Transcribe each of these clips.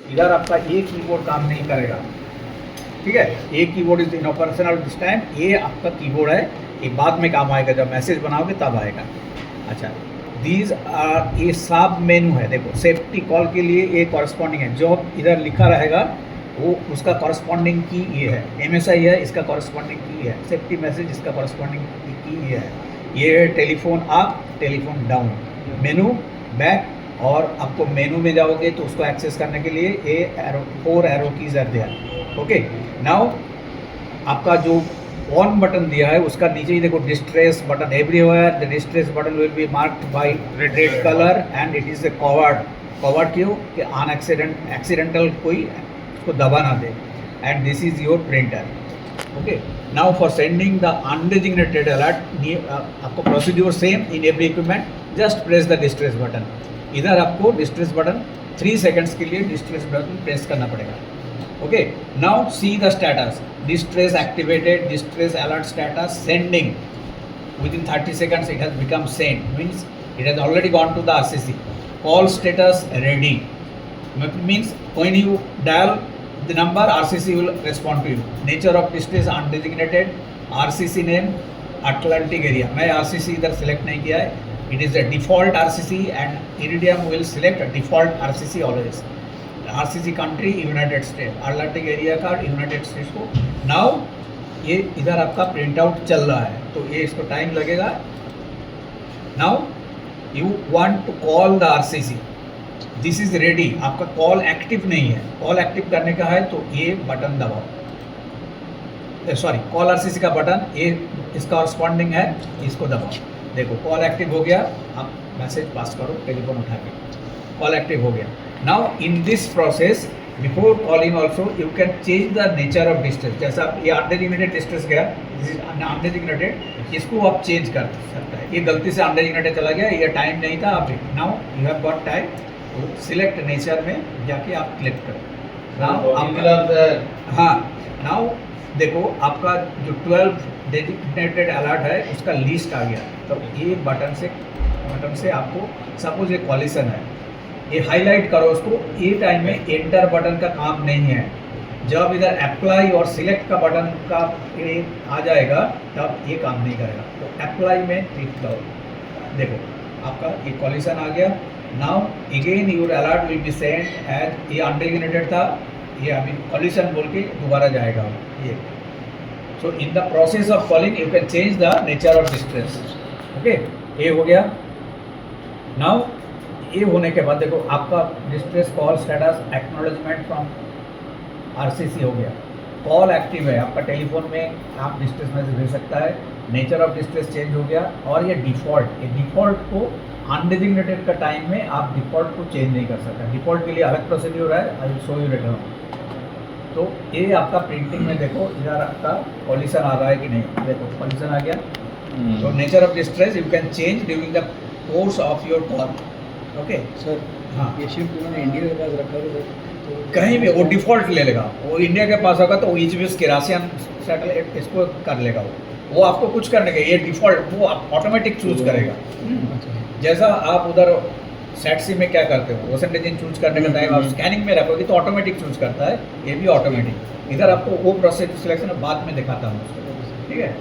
इधर आपका एक कीबोर्ड काम नहीं करेगा, ठीक है, एक कीबोर्ड इज इनऑपरेशनल दिस टाइम। ये आपका कीबोर्ड है, ये बाद में काम आएगा, जब मैसेज बनाओगे तब आएगा। अच्छा, दीज आर, ये सब मेनू है, देखो सेफ्टी कॉल के लिए ये कॉरस्पॉन्डिंग है, जो इधर लिखा रहेगा वो उसका कॉरस्पॉन्डिंग की ये है, MSI है इसका कॉरस्पॉन्डिंग की है, सेफ्टी मैसेज इसका कॉरस्पॉन्डिंग की ये है। ये टेलीफोन अप, टेलीफोन डाउन, मेनू बैक, और आपको मेनू में जाओगे तो उसको एक्सेस करने के लिए ये arrow, 4 arrow keys are there. Okay, now आपका जो ऑन बटन दिया है उसका नीचे ही देखो distress button, everywhere the distress button will be marked by red colour and it is a covered. Covered क्यों कि एक्सीडेंटल कोई उसको दबा ना दे, and this is your printer. Okay, now for sending the undesignated alert, आपको procedure same in every equipment, just press the distress button. इधर आपको डिस्ट्रेस बटन 3 सेकंड्स के लिए डिस्ट्रेस बटन प्रेस करना पड़ेगा। Okay, now see the status, distress activated, distress alert status sending, within 30 seconds it has become sent, means it has already gone to the RCC. Call status ready, means when you dial the number RCC will respond to you. Nature of distress undesignated, RCC name Atlantic area, मैं RCC इधर select नहीं किया है, it is a default RCC and Iridium will select a default RCC always. RCC country United state, Atlantic area का United states को। Now ये इधर आपका प्रिंट आउट चल रहा है तो ये इसको टाइम लगेगा। Now you want to call the RCC, this is ready, आपका कॉल एक्टिव नहीं है, कॉल एक्टिव करने का है तो ये बटन दबाओ, सॉरी कॉल RCC का बटन ये इसका कॉरस्पॉन्डिंग है, इसको दबाओ। देखो कॉल एक्टिव हो गया, आप मैसेज पास करो टेलीफोन उठा के, कॉल एक्टिव हो गया। Now in this process before calling also you can change the nature of distress, जैसा ये अनडेजिग्नेटेड डिस्ट्रेस गया, दिस इज अनडेजिग्नेटेड, इसको आप चेंज कर सकते हैं। ये गलती से अनडेजिग्नेटेड चला गया, ये टाइम नहीं था, आप now you have got time, तो सिलेक्ट नेचर में जाके आप क्लिक करो। नाउ हाँ, नाउ देखो आपका जो 12 डेजिग्नेटेड अलर्ट है उसका लिस्ट आ गया, तो ये बटन से आपको सपोज ये कॉलिशन है, ये हाईलाइट करो उसको, ये टाइम में एंटर बटन का काम नहीं है, जब इधर अप्लाई और सिलेक्ट का बटन का ये आ जाएगा तब ये काम नहीं करेगा, तो अप्लाई में क्लिक करो। देखो आपका ये कॉलिशन आ गया। Now again your alert will be send as, ये अनडेजिग्नेटेड था, ये अभी कॉलिशन बोल के दोबारा जाएगा ये। So in the process of calling you can change the nature of distress. Okay, ये हो गया। नाउ ये होने के बाद देखो आपका distress call status acknowledgement from RCC हो गया, कॉल एक्टिव है, आपका टेलीफोन में आप डिस्ट्रेस मैसेज भेज सकता है, नेचर ऑफ डिस्ट्रेस चेंज हो गया, और ये डिफ़ॉल्ट को अनडेजिग्नेटेड का टाइम में आप डिफ़ॉल्ट को चेंज नहीं कर सकते, डिफ़ॉल्ट के लिए अलग प्रोसीड्यूर है, आई विल शो यू लेटर। तो ये आपका प्रिंटिंग में देखो इधर आपका कॉलिशन आ रहा है कि नहीं, देखो कॉलिशन आ गया। तो nature of distress you can change during the course of your call. Okay sir, हाँ, ये शिफ्ट उन्होंने इंडिया के पास रखा है तो कहीं भी वो डिफ़ॉल्ट ले लेगा, वो इंडिया के पास होगा तो ईच के राशियन सैटेलाइट इसको कर लेगा, वो आपको कुछ करने का, ये डिफ़ॉल्ट वो ऑटोमेटिक चूज करेगा। जैसा आप उधर सेट सी में क्या करते हो, ओशन डिजाइन चूज करने का टाइम आप स्कैनिंग में रखोगे तो ऑटोमेटिक चूज करता है, ये भी ऑटोमेटिक। इधर आपको वो प्रोसेस सिलेक्शन बाद में दिखाता हूँ उसको, ठीक है।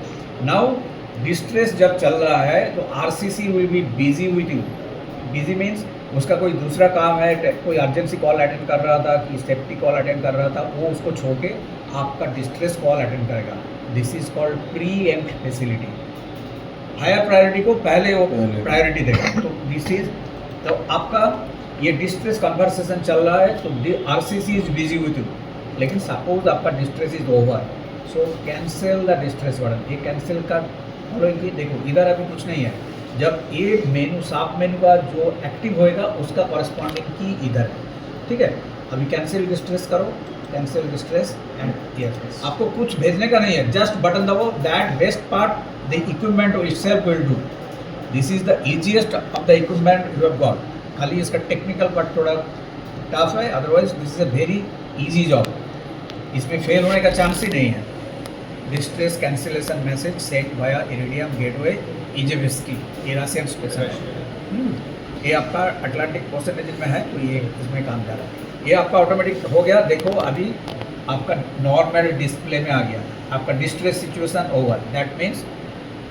नाउ डिस्ट्रेस जब चल रहा है तो RCC will be busy with you, busy means उसका कोई दूसरा काम है, कोई अर्जेंसी कॉल अटेंड कर रहा था कि सेफ्टी कॉल अटेंड कर रहा था, वो उसको छोड़ के आपका डिस्ट्रेस कॉल अटेंड करेगा। This is called preempt facility, higher priority को पहले वो प्रायोरिटी देगा। तो दिस इज, तो आपका ये डिस्ट्रेस कन्वर्सेशन चल रहा है तो RCC is busy with you, लेकिन सपोज आपका distress is over, so cancel the distress button, ये कैंसिल का फॉलोइंग। देखो इधर अभी कुछ नहीं है, जब ये मेनू साफ मेनू का जो एक्टिव होएगा उसका कॉरस्पॉन्डिंग की इधर है, ठीक है। अभी कैंसिल डिस्ट्रेस करो, कैंसिल डिस्ट्रेस एंड यस, आपको कुछ भेजने का नहीं है, जस्ट बटन दबाओ, that best part the equipment itself will do, this is the easiest of the equipment you have got. खाली इसका टेक्निकल पार्ट थोड़ा टफ है, otherwise this is a very easy job, इसमें फेल होने का chance ही नहीं है। Distress cancellation message send via iridium gateway इजिविस्की, ये रशियन स्पेशल, ये आपका अटलांटिक ओशन रीजन में है तो ये इसमें काम कर रहा है। ये आपका ऑटोमेटिक हो गया। देखो अभी आपका नॉर्मल डिस्प्ले में आ गया, आपका distress situation over, that means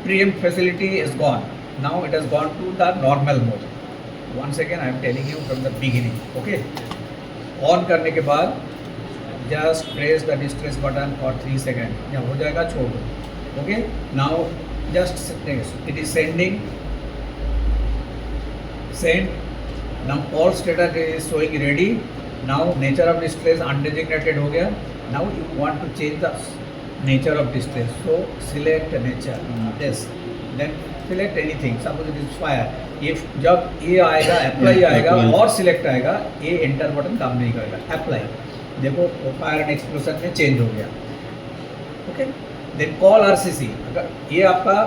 preempt facility is gone. Now it has gone to the normal mode. Once again I am telling you from the beginning. Okay, on करने के बाद just press the distress button for 3 seconds. या हो जाएगा, छोड़ दो. Okay, now just it is sending, send. Now all status is showing ready. Now nature of distress undesignated हो गया. Now you want to change the nature of distress, so select nature, yes, then select anything, suppose it is fire. if जब ये आएगा apply आएगा और select आएगा, ये enter button काम नहीं करेगा, अप्लाई, देखो फायर एंड एक्सप्लोजन में चेंज हो गया। ओके, देन कॉल आरसीसी, अगर ये आपका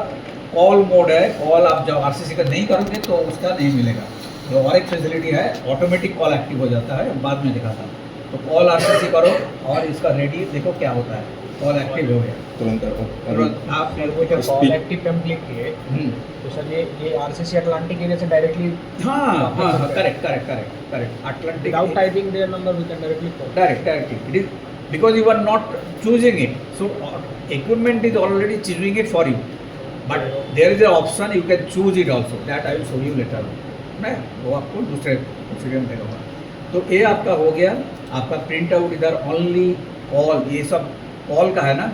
कॉल मोड है, कॉल आप जब आरसीसी का नहीं करोगे तो उसका नहीं मिलेगा। जो और एक फैसिलिटी है, ऑटोमेटिक कॉल एक्टिव हो जाता है, बाद में दिखाता हूँ। तो कॉल आरसीसी करो और इसका रेडी देखो क्या होता है, कॉल एक्टिव हो गया तुरंत। आप वो जब कॉल एक्टिव पे हम क्लिक किए तो सर ये आरसीसी अटलांटिक एरिया से डायरेक्टली, हाँ हाँ हाँ, correct correct correct correct, Atlantic without typing their number we can directly call directly. It is because you are not choosing it, so equipment is already choosing it for you, but there is a option you can choose it also, that I will show you later. मैं वो आपको दूसरे procedure में देगा। तो ये आपका हो गया, आपका प्रिंट आउट इधर ओनली कॉल, ये सब कॉल का है ना,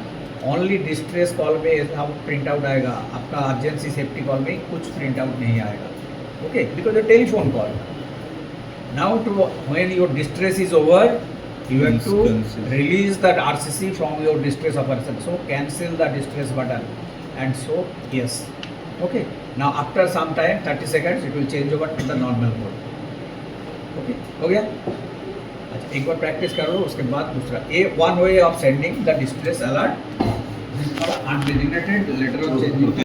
ओनली डिस्ट्रेस कॉल में आप प्रिंट आउट आएगा, आपका अर्जेंसी सेफ्टी कॉल में कुछ प्रिंट आउट नहीं आएगा। Okay, because telephone call. Now to when your distress is over, you have to release that RCC from your distress operation, so cancel the distress button and so yes. Okay, now after some time 30 seconds it will change over to the normal mode. Okay, हो गया। अच्छा, एक बार practice कर लो, उसके बाद दूसरा, a one way of sending the distress alert, undesignated letter of changing